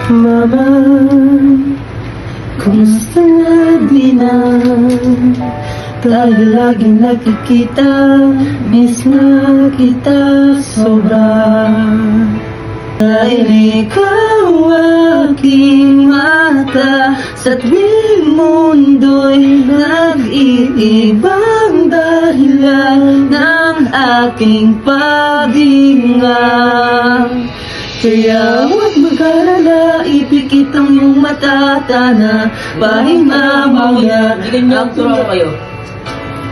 Mama, kumusta na di na? Tayo laging nakikita, miss na kita sobra. Dahil ikaw aking mata, sa tuwing mundo'y nag-iibang dahilan ng aking paghinga. Kaya huwag mag-alala, ipikit ang iyong mata, na pahinga muna. Ganyan turo kayo.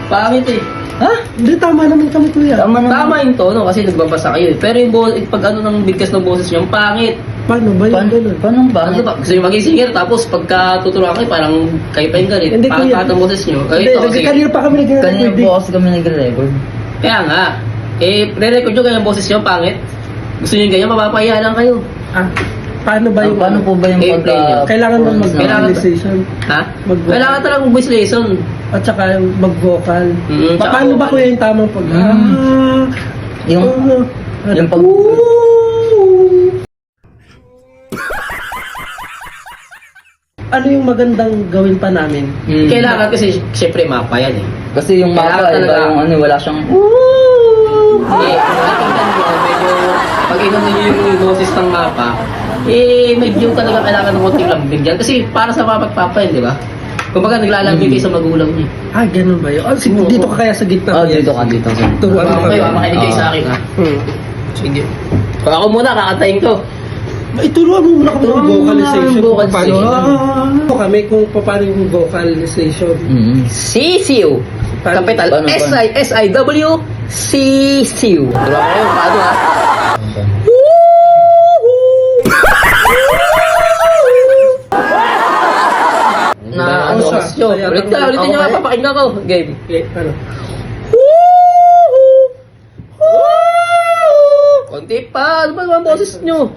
Pangit eh. Ha? Hindi, tama naman kami, kuya. Tama yung tono kasi nagbabasa kayo eh. Pero yung pag ano ng bigkas ng boses niyo, ang pangit. Paano ba yun? Paano ba? Ano ba? Gusto nyo maging singer tapos pagka tuturuan kayo parang kayo pa yung galit. Hindi, Pangit kuya. pangit ang boses nyo. Hindi, kanina pa kami Kanina nag-record. po kasi kami nagre-record. Kaya nga. Re-record nyo ganyan boses nyo, pangit. Gusto nyo yung ganyan, mapapahiya lang kayo. Ah, paano ba yung... Paano po ba yung Gameplay niyo? Kailangan mo Kailangan- mag-vocalization Ha? Mag-vocal. Kailangan talagang voice lesson. at saka yung mag-vocal. Tsaka Paano ba vocal. kuya yung tamang pag... Yung pag... Ano yung magandang gawin pa namin? Kailangan kasi syempre mapa yan eh. Kasi yung mapa, Kailangan iba talaga. yung ano, wala siyang... Hindi, tingnan nyo, medyo pag inumin nyo yung boses ng mapa, medyo talaga kailangan ng konting lambing dyan. Kasi para sa mapagpapa yun, di ba? Kumbaga naglalambing kayo sa magulang niyo. Ah, ganun ba yun? Oh, sige, Oo. dito ka kaya sa gitna. Oh, kuya. dito ka, dito ka. Turuan mo Kayo, kami. makinig kayo sa akin ha. Sige. Kung ako muna, kakatayin ko. Ituruan mo muna kami Turuan ng mo muna vocalization. ang vocalization. Paano kami kung paano yung vocalization. Sisiw. Capital Paano, paano? S-I-S-I-W. Sisiw. Turuan ko yung paano ha. Na Ano ano siya? Ulitin nyo nga, papakinggan ko. Game. Okay, ano? Konti pa. Ano ba naman ang boses nyo?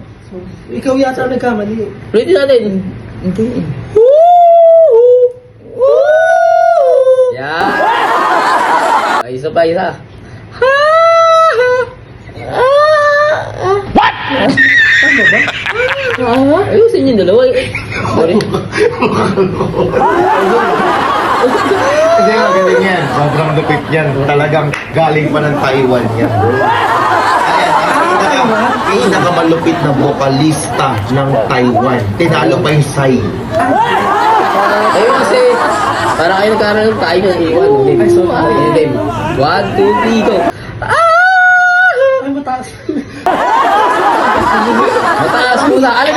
Ikaw yata nagkamali. Ulitin natin. Hindi. Yan. Ay, isa pa, isa. What? Tama ba? Ayusin yung dalawa. Sorry. Hindi, magaling yan. Sobrang lupit yan. Talagang galing pa ng Taiwan yan. Ayan, pinakamalupit na vokalista ng Taiwan. Tinalo pa yung Psy. Ayun kasi, para kayo nagkaroon ng tayo ng iwan. Ay, so, game. 1, 2, 3, go. Ay, mataas. Mataas muna. Alam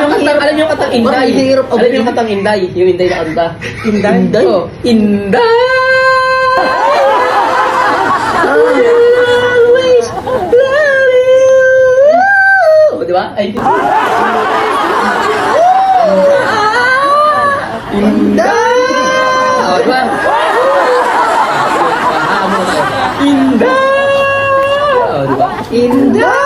yung katang Inday. Alam yung katang Inday. Yung Inday na kanta. Inday? Inday? Oh, Inday! Always love you. Oh, di ba? Ay, Inday! Oh, di ba? Pahamon ako. Inday! Oh, di ba? Inday!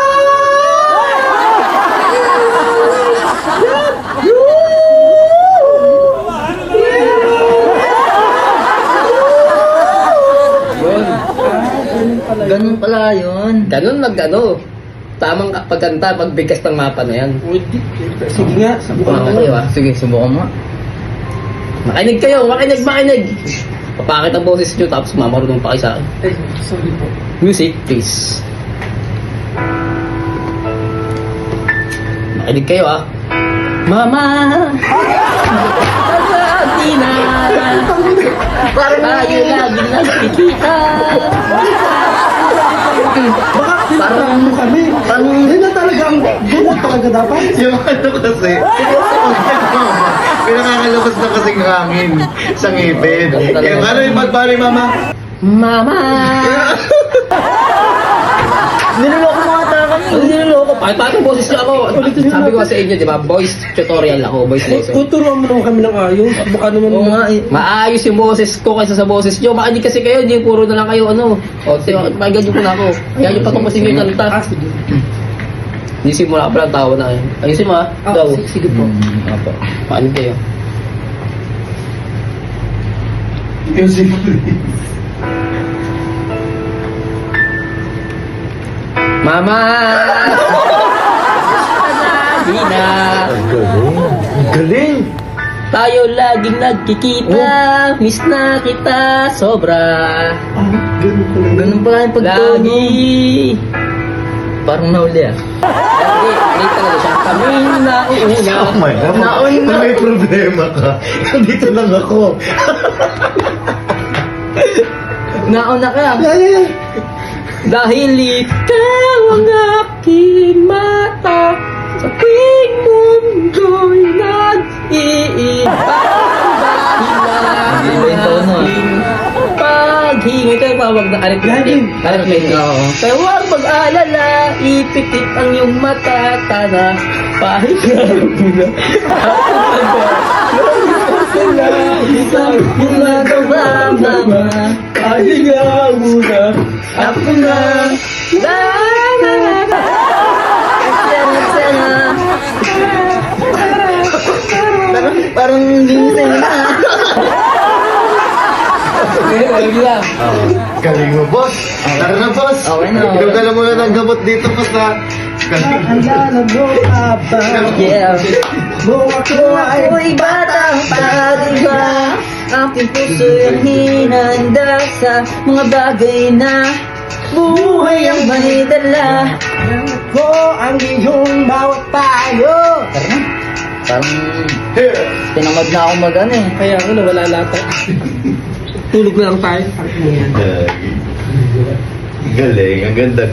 Ganun pala yun. Ganun mag-ano. Tamang pagkanta, pagbigkas ng mapa na yan. Sige nga, subukan Subukan mo. kayo ha. Sige, subukan mo. Makinig kayo, makinig. Papakit ang boses nyo tapos mamarunong pa kayo sa akin. Ay, sorry po. Music, please. Makinig kayo ha. Mama! Pagkati na! Parang tayo lagi nakikita! Parang ano kami. Yun na talaga ang ganun talaga dapat. Yung ano kasi, pinakakalabas na kasing hangin sa ngipin. Yung ano yung pagbali, mama? Mama! Niloloko mo ata kami. Ano niloloko? Pakit boses niyo ako. Sabi ko sa inyo, di ba? Voice tutorial ako, voice lesson. Tuturuan mo naman kami ng ayos. Baka naman... Oo nga eh. Maayos yung boses ko kaysa sa boses nyo. Makinig kasi kayo, hindi puro na lang kayo ano. O, pakinggan nyo po na ako. Kaya nyo patumpasin yung kanta. Ah, sige. Ayusin mo na ka pala ang tawa na kayo. Ayusin mo ha. Ah, Go. sige po. Apo. Pakinig kayo. Mama! Lagi na! Galing! Tayo laging nagkikita, miss na kita sobra. Ganun pala. Ganun pala yung pagtono. Lagi. Parang nahuli ah. Lagi, late talaga siya. Kami nauuna. Oh my God. Nauna. May problema ka. Dito lang ako. Nauna ka. Dahil ikaw ang aking mata sa tuwing mundo'y nag-iiba. Hindi yung tono, ah. Paghingi kayo pawag na arithmetic. Arithmetic. Oo. Kaya huwag mag-alala, ipikit ang iyong mata, tana, pahinga muna. Yung nagawa, mama. Pahinga muna. Ako na. La, la, la, la. Eksena. Parang hindi mo na. Lagi lang. Galing mo, boss. Tara na, boss. Okay na. Inugalan mo na ng gamot dito, boss, ha? Galing mo. Yeah. Ako'y batang pag-iba. Aking puso'y hinanda sa mga bagay na buhay ang may dala. Ko ang iyong bawat payo. Tara na. Parang Here. tinamad na ako mag-ano eh. Kaya ako nawala lahat. Tulog na lang tayo. Galing. Ang ganda.